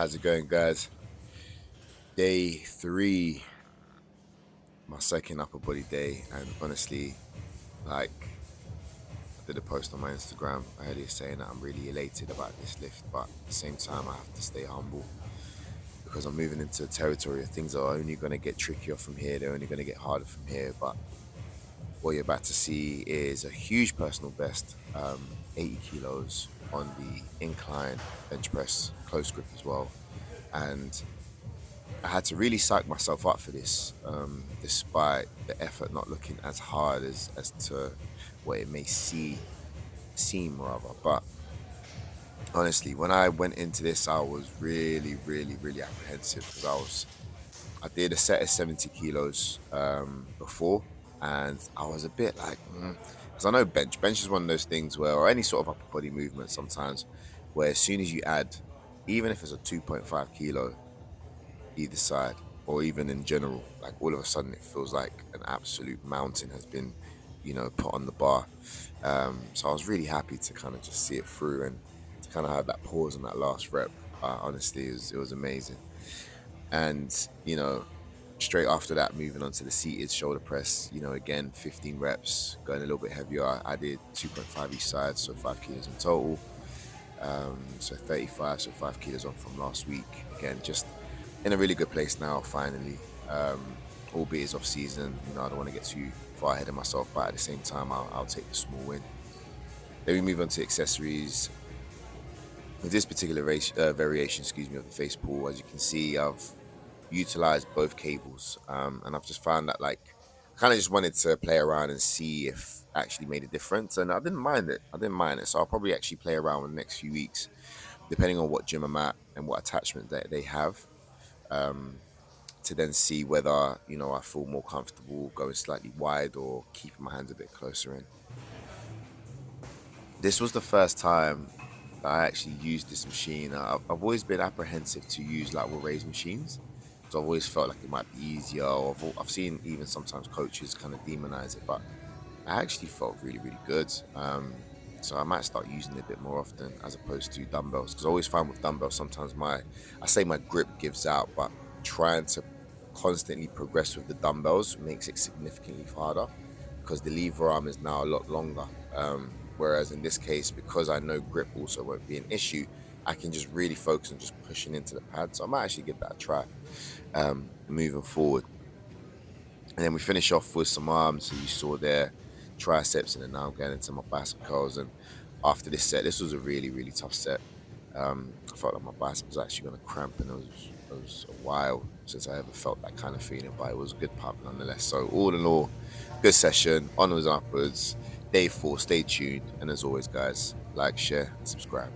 How's it going, guys? Day 3, my second upper body day, and honestly, like, I did a post on my Instagram earlier saying that I'm really elated about this lift, but at the same time, I have to stay humble because I'm moving into a territory of things are only going to get trickier from here. They're only going to get harder from here. But what you're about to see is a huge personal best, 80 kilos on the incline bench press, close grip as well, and I had to really psych myself up for this, despite the effort not looking as hard as to what it may seem rather. But honestly, when I went into this, I was really apprehensive because I did a set of 70 kilos before, and I was a bit like, because I know bench is one of those things where, or any sort of upper body movement, sometimes where as soon as you add, even if it's a 2.5 kilo either side, or even in general, like all of a sudden it feels like an absolute mountain has been, put on the bar. So I was really happy to kind of just see it through and to kind of have that pause on that last rep. Honestly, it was amazing. And straight after that, moving on to the seated shoulder press. Again, 15 reps, going a little bit heavier. I did 2.5 each side, so 5 kilos in total. So 35, so 5 kilos off from last week. Again, just in a really good place now, finally. Albeit it's off season, I don't want to get too far ahead of myself, but at the same time, I'll take the small win. Then we move on to accessories. With this particular variation, of the face pull, as you can see, I've utilized both cables, and I've just found that, like, I kind of just wanted to play around and see if it actually made a difference, and I didn't mind it. So I'll probably actually play around with the next few weeks, depending on what gym I'm at and what attachment that they have. To then see whether I feel more comfortable going slightly wide or keeping my hands a bit closer in. This was the first time that I actually used this machine. I've always been apprehensive to use lateral raise machines, so I've always felt like it might be easier. Or I've seen even sometimes coaches kind of demonize it, but I actually felt really good. So I might start using it a bit more often as opposed to dumbbells, because I always find with dumbbells sometimes my grip gives out, but trying to constantly progress with the dumbbells makes it significantly harder because the lever arm is now a lot longer. Whereas in this case, because I know grip also won't be an issue, I can just really focus on just pushing into the pad. So I might actually give that a try moving forward. And then we finish off with some arms. So you saw there triceps, and then now I'm getting into my bicep curls. And after this set, this was a really tough set. I felt like my bicep was actually going to cramp, and it was a while since I ever felt that kind of feeling, but it was a good pump nonetheless. So all in all, good session, onwards and upwards. Day 4, stay tuned, and as always, guys, like, share, and subscribe.